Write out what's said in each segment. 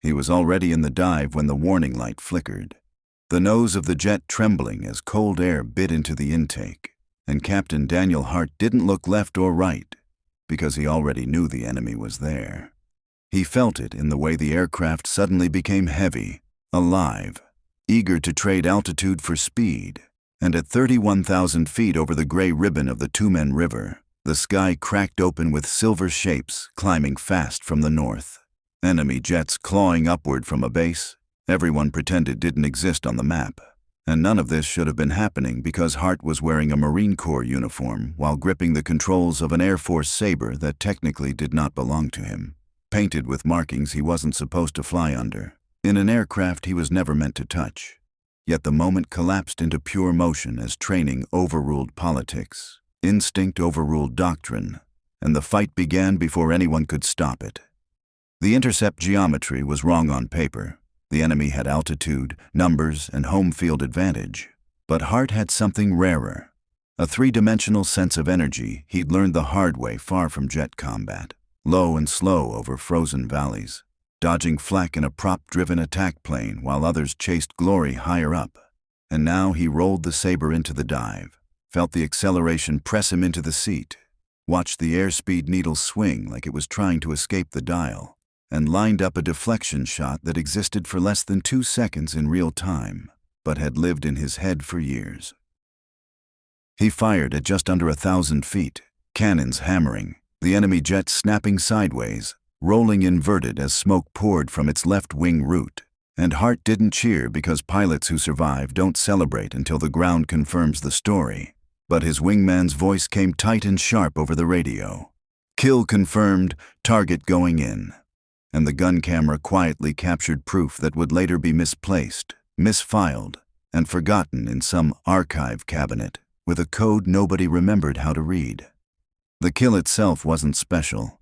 He was already in the dive when the warning light flickered, the nose of the jet trembling as cold air bit into the intake, and Captain Daniel Hart didn't look left or right because he already knew the enemy was there. He felt it in the way the aircraft suddenly became heavy, alive, eager to trade altitude for speed, and at 31,000 feet over the gray ribbon of the Tumen River, the sky cracked open with silver shapes climbing fast from the north. Enemy jets clawing upward from a base everyone pretended didn't exist on the map. And none of this should have been happening because Hart was wearing a Marine Corps uniform while gripping the controls of an Air Force Sabre that technically did not belong to him, painted with markings he wasn't supposed to fly under, in an aircraft he was never meant to touch. Yet the moment collapsed into pure motion as training overruled politics, instinct overruled doctrine, and the fight began before anyone could stop it. The intercept geometry was wrong on paper. The enemy had altitude, numbers, and home field advantage. But Hart had something rarer, a three-dimensional sense of energy he'd learned the hard way far from jet combat, low and slow over frozen valleys, dodging flak in a prop-driven attack plane while others chased glory higher up. And now he rolled the Sabre into the dive, felt the acceleration press him into the seat, watched the airspeed needle swing like it was trying to escape the dial, and lined up a deflection shot that existed for less than 2 seconds in real time, but had lived in his head for years. He fired at just under 1,000 feet, cannons hammering, the enemy jet snapping sideways, rolling inverted as smoke poured from its left wing root. And Hart didn't cheer because pilots who survive don't celebrate until the ground confirms the story. But his wingman's voice came tight and sharp over the radio. Kill confirmed, target going in. And the gun camera quietly captured proof that would later be misplaced, misfiled, and forgotten in some archive cabinet with a code nobody remembered how to read. The kill itself wasn't special.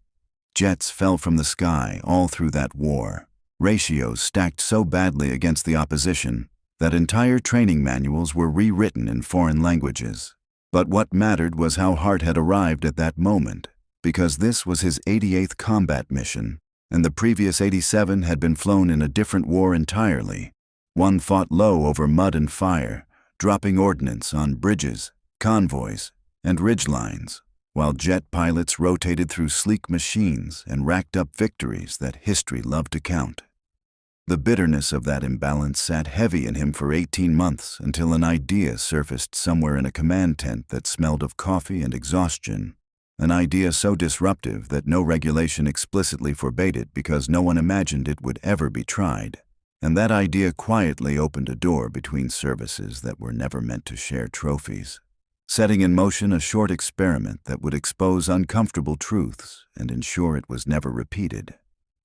Jets fell from the sky all through that war, ratios stacked so badly against the opposition that entire training manuals were rewritten in foreign languages. But what mattered was how Hart had arrived at that moment, because this was his 88th combat mission, and the previous 87 had been flown in a different war entirely, one fought low over mud and fire, dropping ordnance on bridges, convoys, and ridgelines, while jet pilots rotated through sleek machines and racked up victories that history loved to count. The bitterness of that imbalance sat heavy in him for 18 months until an idea surfaced somewhere in a command tent that smelled of coffee and exhaustion. An idea so disruptive that no regulation explicitly forbade it because no one imagined it would ever be tried. And that idea quietly opened a door between services that were never meant to share trophies, setting in motion a short experiment that would expose uncomfortable truths and ensure it was never repeated.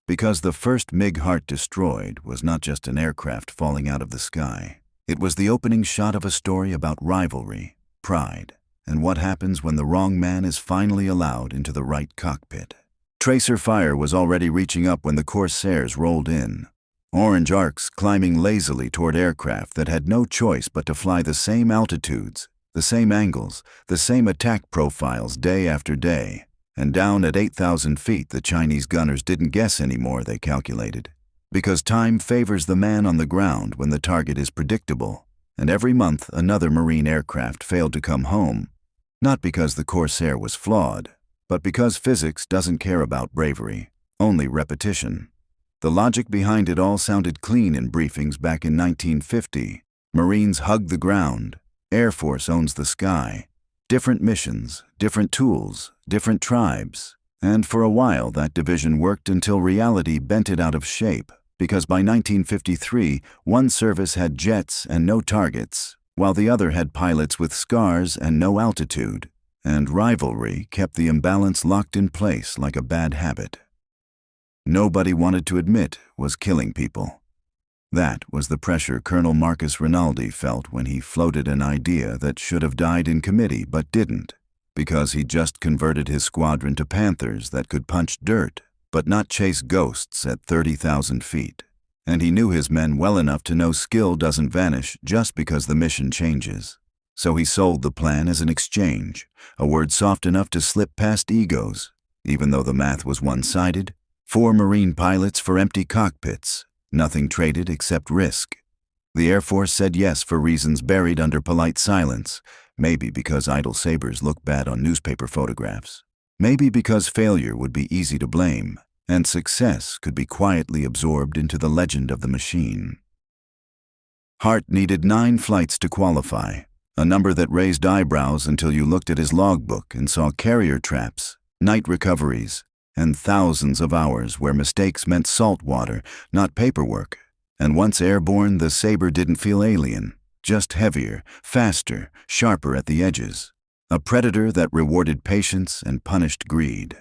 Because the first MiG Hart destroyed was not just an aircraft falling out of the sky. It was the opening shot of a story about rivalry, pride, and what happens when the wrong man is finally allowed into the right cockpit. Tracer fire was already reaching up when the Corsairs rolled in, orange arcs climbing lazily toward aircraft that had no choice but to fly the same altitudes, the same angles, the same attack profiles day after day. And down at 8,000 feet, the Chinese gunners didn't guess anymore, they calculated. Because time favors the man on the ground when the target is predictable, and every month another Marine aircraft failed to come home. Not because the Corsair was flawed, but because physics doesn't care about bravery, only repetition. The logic behind it all sounded clean in briefings back in 1950. Marines hug the ground, Air Force owns the sky. Different missions, different tools, different tribes. And for a while that division worked until reality bent it out of shape, because by 1953, one service had jets and no targets, while the other had pilots with scars and no altitude, and rivalry kept the imbalance locked in place like a bad habit. Nobody wanted to admit was killing people. That was the pressure Colonel Marcus Rinaldi felt when he floated an idea that should have died in committee but didn't, because he just converted his squadron to Panthers that could punch dirt but not chase ghosts at 30,000 feet. And he knew his men well enough to know skill doesn't vanish just because the mission changes. So he sold the plan as an exchange, a word soft enough to slip past egos, even though the math was one-sided, 4 Marine pilots for empty cockpits, nothing traded except risk. The Air Force said yes for reasons buried under polite silence, maybe because idle Sabres look bad on newspaper photographs, maybe because failure would be easy to blame, and success could be quietly absorbed into the legend of the machine. Hart needed 9 flights to qualify, a number that raised eyebrows until you looked at his logbook and saw carrier traps, night recoveries, and thousands of hours where mistakes meant salt water, not paperwork. And once airborne, the Sabre didn't feel alien, just heavier, faster, sharper at the edges. A predator that rewarded patience and punished greed.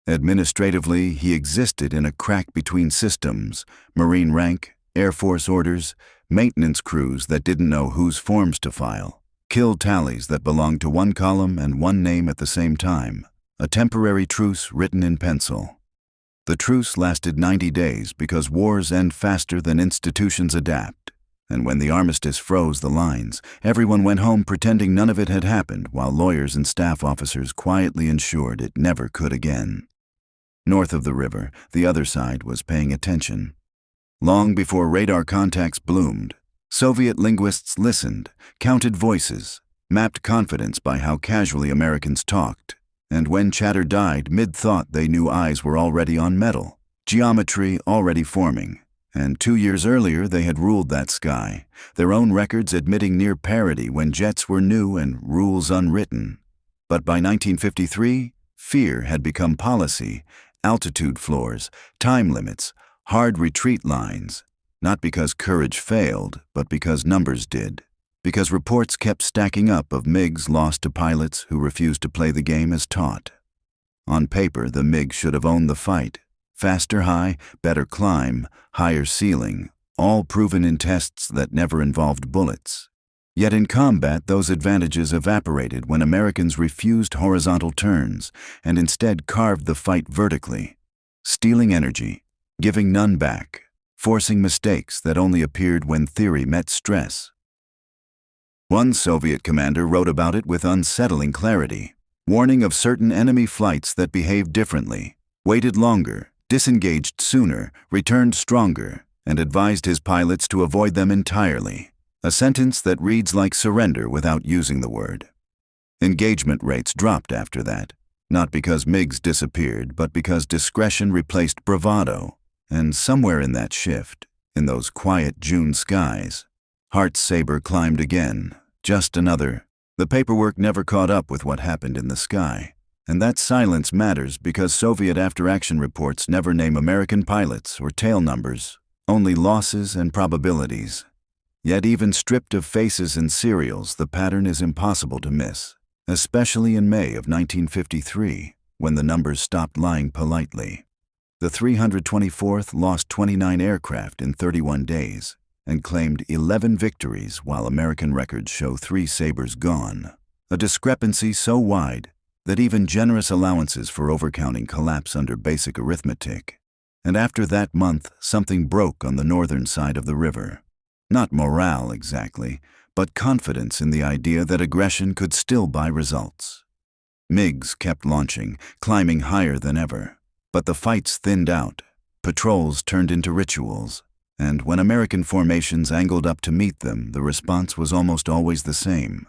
Administratively, he existed in a crack between systems, Marine rank, Air Force orders, maintenance crews that didn't know whose forms to file, kill tallies that belonged to one column and one name at the same time, a temporary truce written in pencil. The truce lasted 90 days because wars end faster than institutions adapt, and when the armistice froze the lines, everyone went home pretending none of it had happened while lawyers and staff officers quietly ensured it never could again. North of the river, the other side was paying attention. Long before radar contacts bloomed, Soviet linguists listened, counted voices, mapped confidence by how casually Americans talked, and when chatter died mid-thought they knew eyes were already on metal, geometry already forming, and 2 years earlier they had ruled that sky, their own records admitting near parity when jets were new and rules unwritten. But by 1953, fear had become policy, altitude floors, time limits, hard retreat lines, not because courage failed, but because numbers did. Because reports kept stacking up of MiGs lost to pilots who refused to play the game as taught. On paper, the MiG should have owned the fight. Faster high, better climb, higher ceiling, all proven in tests that never involved bullets. Yet in combat, those advantages evaporated when Americans refused horizontal turns and instead carved the fight vertically, stealing energy, giving none back, forcing mistakes that only appeared when theory met stress. One Soviet commander wrote about it with unsettling clarity, warning of certain enemy flights that behaved differently, waited longer, disengaged sooner, returned stronger, and advised his pilots to avoid them entirely. A sentence that reads like surrender without using the word. Engagement rates dropped after that, not because MiGs disappeared, but because discretion replaced bravado. And somewhere in that shift, in those quiet June skies, Hart's Sabre climbed again, just another. The paperwork never caught up with what happened in the sky. And that silence matters because Soviet after-action reports never name American pilots or tail numbers, only losses and probabilities. Yet even stripped of faces and serials, the pattern is impossible to miss, especially in May of 1953, when the numbers stopped lying politely. The 324th lost 29 aircraft in 31 days and claimed 11 victories while American records show 3 Sabres gone, a discrepancy so wide that even generous allowances for overcounting collapse under basic arithmetic. And after that month, something broke on the northern side of the river. Not morale exactly, but confidence in the idea that aggression could still buy results. MiGs kept launching, climbing higher than ever. But the fights thinned out, patrols turned into rituals, and when American formations angled up to meet them, the response was almost always the same.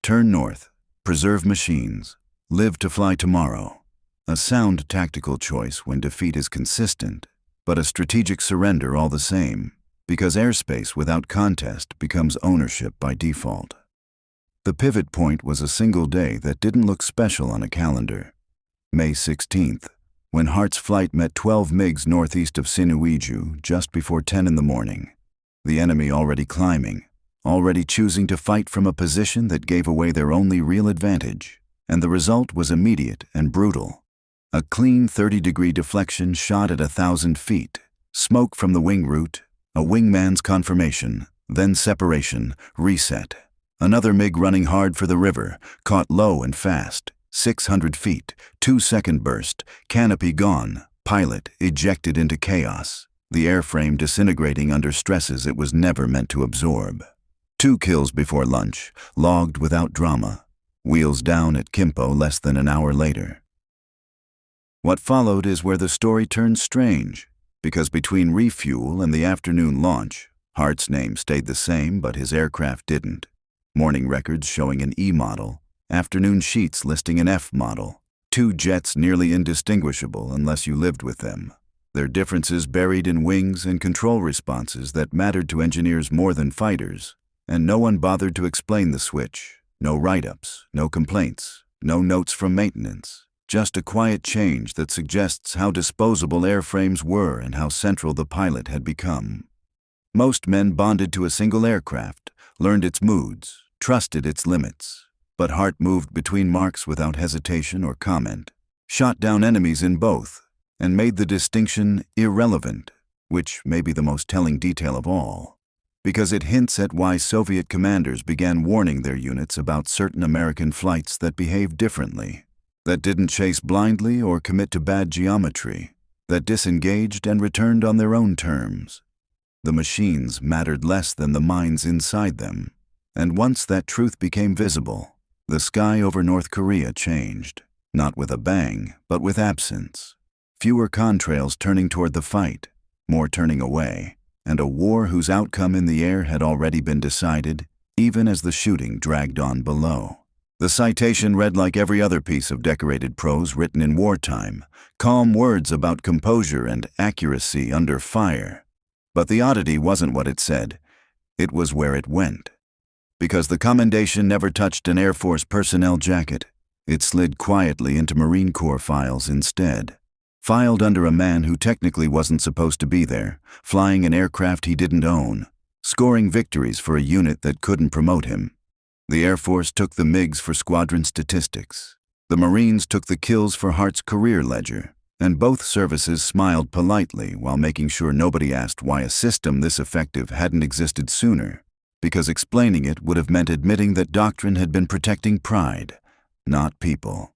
Turn north, preserve machines, live to fly tomorrow. A sound tactical choice when defeat is consistent, but a strategic surrender all the same, because airspace without contest becomes ownership by default. The pivot point was a single day that didn't look special on a calendar. May 16th. When Hart's flight met 12 MiGs northeast of Sinuiju just before 10 in the morning. The enemy already climbing, already choosing to fight from a position that gave away their only real advantage, and the result was immediate and brutal. A clean 30-degree deflection shot at 1,000 feet, smoke from the wing root, a wingman's confirmation, then separation, reset. Another MiG running hard for the river, caught low and fast. 600 feet, 2-second burst, canopy gone, pilot ejected into chaos, the airframe disintegrating under stresses it was never meant to absorb. 2 kills before lunch, logged without drama, wheels down at Kimpo less than an hour later. What followed is where the story turns strange, because between refuel and the afternoon launch, Hart's name stayed the same, but his aircraft didn't. Morning records showing an E model, afternoon sheets listing an F model, two jets nearly indistinguishable unless you lived with them. Their differences buried in wings and control responses that mattered to engineers more than fighters, and no one bothered to explain the switch. No write-ups, no complaints, no notes from maintenance. Just a quiet change that suggests how disposable airframes were and how central the pilot had become. Most men bonded to a single aircraft, learned its moods, trusted its limits. But Hart moved between marks without hesitation or comment, shot down enemies in both, and made the distinction irrelevant, which may be the most telling detail of all, because it hints at why Soviet commanders began warning their units about certain American flights that behaved differently, that didn't chase blindly or commit to bad geometry, that disengaged and returned on their own terms. The machines mattered less than the minds inside them, and once that truth became visible, the sky over North Korea changed, not with a bang, but with absence. Fewer contrails turning toward the fight, more turning away, and a war whose outcome in the air had already been decided, even as the shooting dragged on below. The citation read like every other piece of decorated prose written in wartime, calm words about composure and accuracy under fire. But the oddity wasn't what it said, it was where it went. Because the commendation never touched an Air Force personnel jacket, it slid quietly into Marine Corps files instead. Filed under a man who technically wasn't supposed to be there, flying an aircraft he didn't own, scoring victories for a unit that couldn't promote him. The Air Force took the MiGs for squadron statistics. The Marines took the kills for Hart's career ledger, and both services smiled politely while making sure nobody asked why a system this effective hadn't existed sooner, because explaining it would have meant admitting that doctrine had been protecting pride, not people.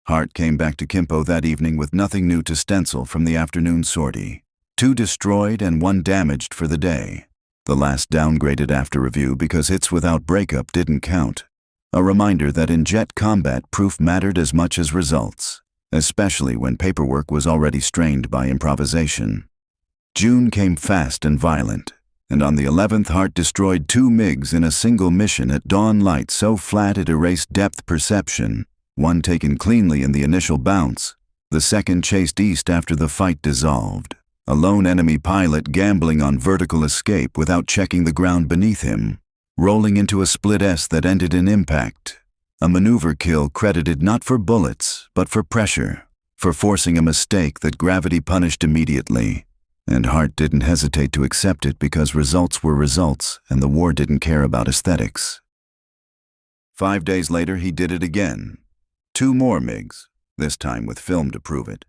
Hart came back to Kimpo that evening with nothing new to stencil from the afternoon sortie. 2 destroyed and 1 damaged for the day. The last downgraded after review because hits without breakup didn't count. A reminder that in jet combat proof mattered as much as results, especially when paperwork was already strained by improvisation. June came fast and violent, and on the 11th Hart destroyed 2 MiGs in a single mission at dawn light so flat it erased depth perception. One taken cleanly in the initial bounce, the second chased east after the fight dissolved. A lone enemy pilot gambling on vertical escape without checking the ground beneath him, rolling into a split S that ended in impact. A maneuver kill credited not for bullets, but for pressure, for forcing a mistake that gravity punished immediately. And Hart didn't hesitate to accept it because results were results and the war didn't care about aesthetics. 5 days later he did it again. 2 more MiGs, this time with film to prove it.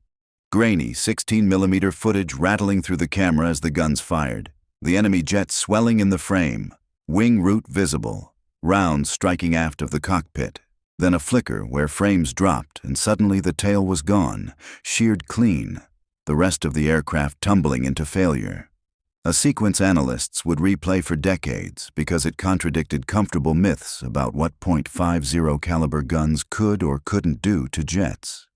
Grainy 16mm footage rattling through the camera as the guns fired, the enemy jet swelling in the frame, wing root visible, rounds striking aft of the cockpit, then a flicker where frames dropped and suddenly the tail was gone, sheared clean, the rest of the aircraft tumbling into failure. A sequence analysts would replay for decades because it contradicted comfortable myths about what .50 caliber guns could or couldn't do to jets.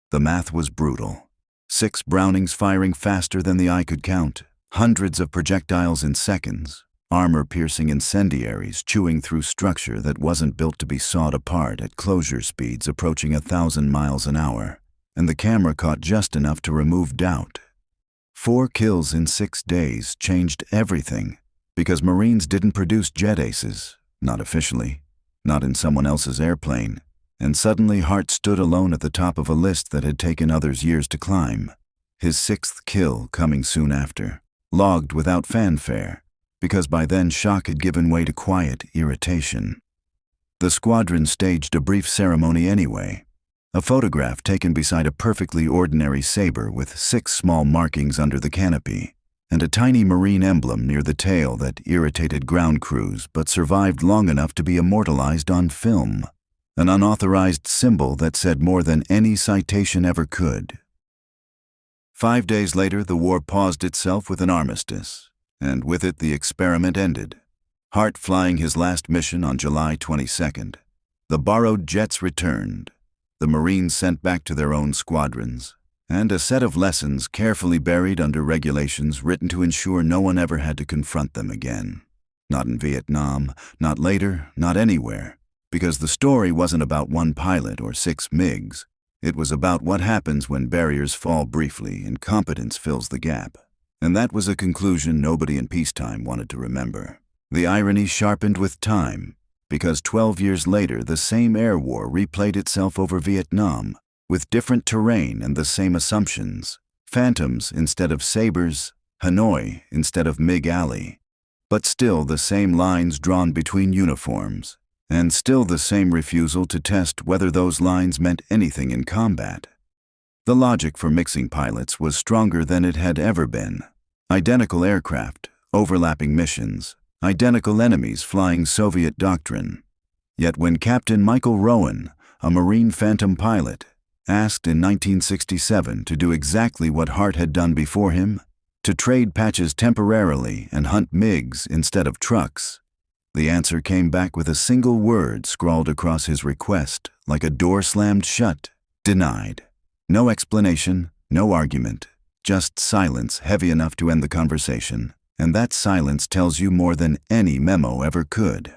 The math was brutal. 6 Brownings firing faster than the eye could count, hundreds of projectiles in seconds, armor-piercing incendiaries chewing through structure that wasn't built to be sawed apart at closure speeds approaching 1,000 miles an hour, and the camera caught just enough to remove doubt. 4 kills in 6 days changed everything, because Marines didn't produce jet aces, not officially, not in someone else's airplane, and suddenly Hart stood alone at the top of a list that had taken others years to climb, his 6th kill coming soon after, logged without fanfare, because by then shock had given way to quiet irritation. The squadron staged a brief ceremony anyway. A photograph taken beside a perfectly ordinary Sabre with 6 small markings under the canopy, and a tiny Marine emblem near the tail that irritated ground crews but survived long enough to be immortalized on film, an unauthorized symbol that said more than any citation ever could. 5 days later, the war paused itself with an armistice, and with it the experiment ended. Hart flying his last mission on July 22nd. The borrowed jets returned. The Marines sent back to their own squadrons, and a set of lessons carefully buried under regulations written to ensure no one ever had to confront them again. Not in Vietnam, not later, not anywhere, because the story wasn't about one pilot or 6 MiGs. It was about what happens when barriers fall briefly and competence fills the gap. And that was a conclusion nobody in peacetime wanted to remember. The irony sharpened with time, because 12 years later the same air war replayed itself over Vietnam, with different terrain and the same assumptions. Phantoms instead of Sabres, Hanoi instead of MiG Alley. But still the same lines drawn between uniforms, and still the same refusal to test whether those lines meant anything in combat. The logic for mixing pilots was stronger than it had ever been. Identical aircraft, overlapping missions, identical enemies flying Soviet doctrine. Yet when Captain Michael Rowan, a Marine Phantom pilot, asked in 1967 to do exactly what Hart had done before him, to trade patches temporarily and hunt MiGs instead of trucks, the answer came back with a single word scrawled across his request, like a door slammed shut: denied. No explanation, no argument, just silence heavy enough to end the conversation, and that silence tells you more than any memo ever could.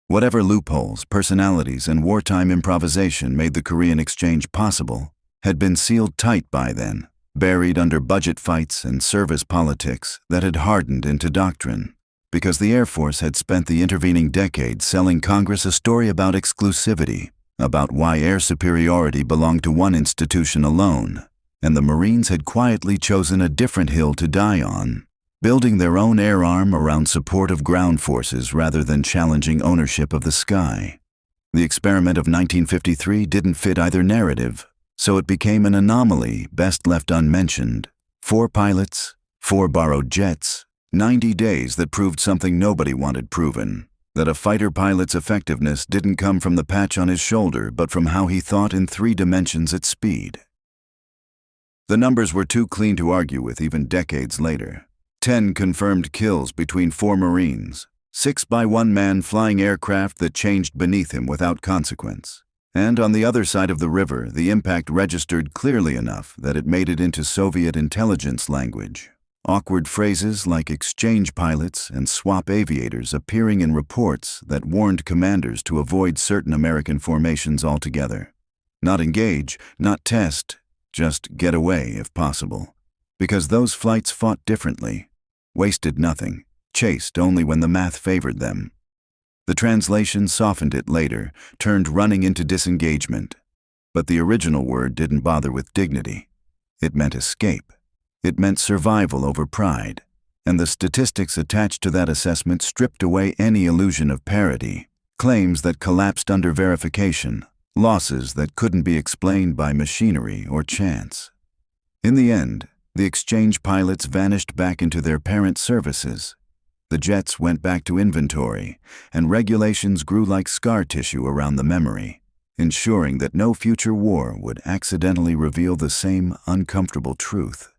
Whatever loopholes, personalities, and wartime improvisation made the Korean exchange possible had been sealed tight by then, buried under budget fights and service politics that had hardened into doctrine, because the Air Force had spent the intervening decade selling Congress a story about exclusivity, about why air superiority belonged to one institution alone, and the Marines had quietly chosen a different hill to die on, building their own air arm around support of ground forces rather than challenging ownership of the sky. The experiment of 1953 didn't fit either narrative, so it became an anomaly best left unmentioned. 4 pilots, 4 borrowed jets, 90 days that proved something nobody wanted proven, that a fighter pilot's effectiveness didn't come from the patch on his shoulder but from how he thought in 3 dimensions at speed. The numbers were too clean to argue with even decades later. 10 confirmed kills between 4 Marines, 6 by one man flying aircraft that changed beneath him without consequence. And on the other side of the river, the impact registered clearly enough that it made it into Soviet intelligence language. Awkward phrases like exchange pilots and swap aviators appearing in reports that warned commanders to avoid certain American formations altogether. Not engage, not test, just get away if possible. Because those flights fought differently, wasted nothing, chased only when the math favored them. The translation softened it later, turned running into disengagement. But the original word didn't bother with dignity. It meant escape. It meant survival over pride. And the statistics attached to that assessment stripped away any illusion of parity, claims that collapsed under verification, losses that couldn't be explained by machinery or chance. In the end, the exchange pilots vanished back into their parent services. The jets went back to inventory, and regulations grew like scar tissue around the memory, ensuring that no future war would accidentally reveal the same uncomfortable truth: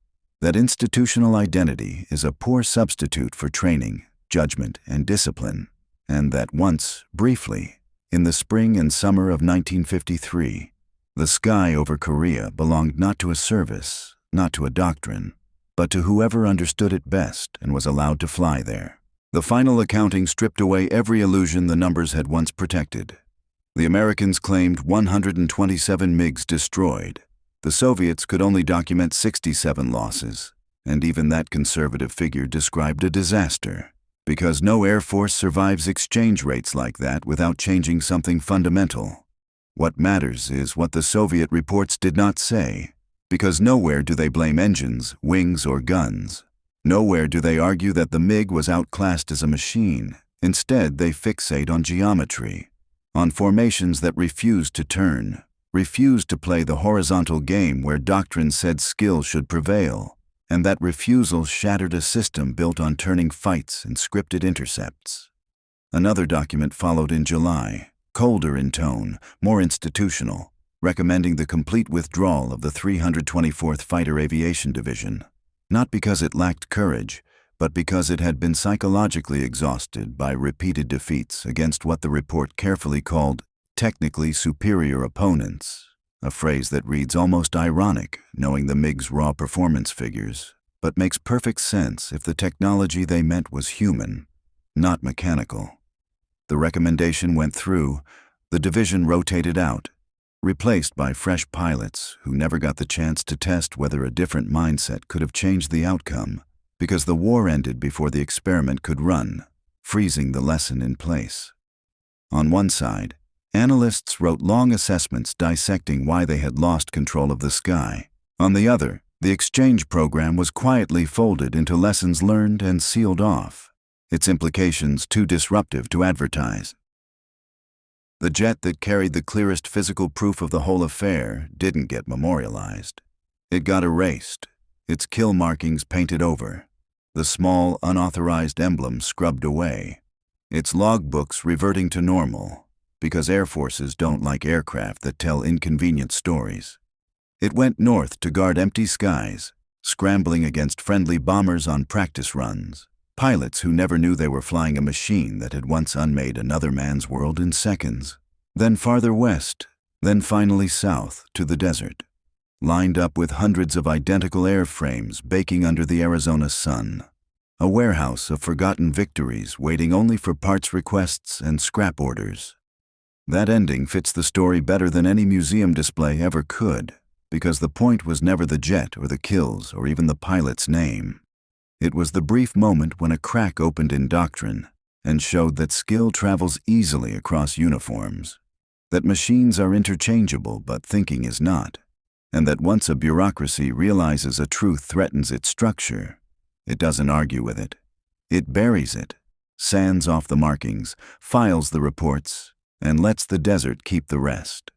that institutional identity is a poor substitute for training, judgment, and discipline, and that once, briefly, in the spring and summer of 1953, the sky over Korea belonged not to a service, not to a doctrine, but to whoever understood it best and was allowed to fly there. The final accounting stripped away every illusion the numbers had once protected. The Americans claimed 127 MiGs destroyed. The Soviets could only document 67 losses, and even that conservative figure described a disaster, because no Air Force survives exchange rates like that without changing something fundamental. What matters is what the Soviet reports did not say, because nowhere do they blame engines, wings, or guns. Nowhere do they argue that the MiG was outclassed as a machine. Instead, they fixate on geometry, on formations that refused to turn, refused to play the horizontal game where doctrine said skill should prevail, and that refusal shattered a system built on turning fights and scripted intercepts. Another document followed in July, colder in tone, more institutional, recommending the complete withdrawal of the 324th Fighter Aviation Division, not because it lacked courage, but because it had been psychologically exhausted by repeated defeats against what the report carefully called technically superior opponents. a phrase that reads almost ironic, knowing the MiGs' raw performance figures, but makes perfect sense if the technology they meant was human, not mechanical. The recommendation went through, the division rotated out, replaced by fresh pilots who never got the chance to test whether a different mindset could have changed the outcome, because the war ended before the experiment could run, freezing the lesson in place. On one side, analysts wrote long assessments dissecting why they had lost control of the sky. On the other, the exchange program was quietly folded into lessons learned and sealed off, its implications too disruptive to advertise. The jet that carried the clearest physical proof of the whole affair didn't get memorialized. It got erased, its kill markings painted over, the small, unauthorized emblem scrubbed away, its logbooks reverting to normal, because Air Forces don't like aircraft that tell inconvenient stories. It went north to guard empty skies, scrambling against friendly bombers on practice runs, pilots who never knew they were flying a machine that had once unmade another man's world in seconds. Then farther west, then finally south to the desert, lined up with hundreds of identical airframes baking under the Arizona sun, a warehouse of forgotten victories waiting only for parts requests and scrap orders. That ending fits the story better than any museum display ever could, because the point was never the jet or the kills or even the pilot's name. It was the brief moment when a crack opened in doctrine and showed that skill travels easily across uniforms, that machines are interchangeable but thinking is not, and that once a bureaucracy realizes a truth threatens its structure, it doesn't argue with it. It buries it, sands off the markings, files the reports, and lets the desert keep the rest.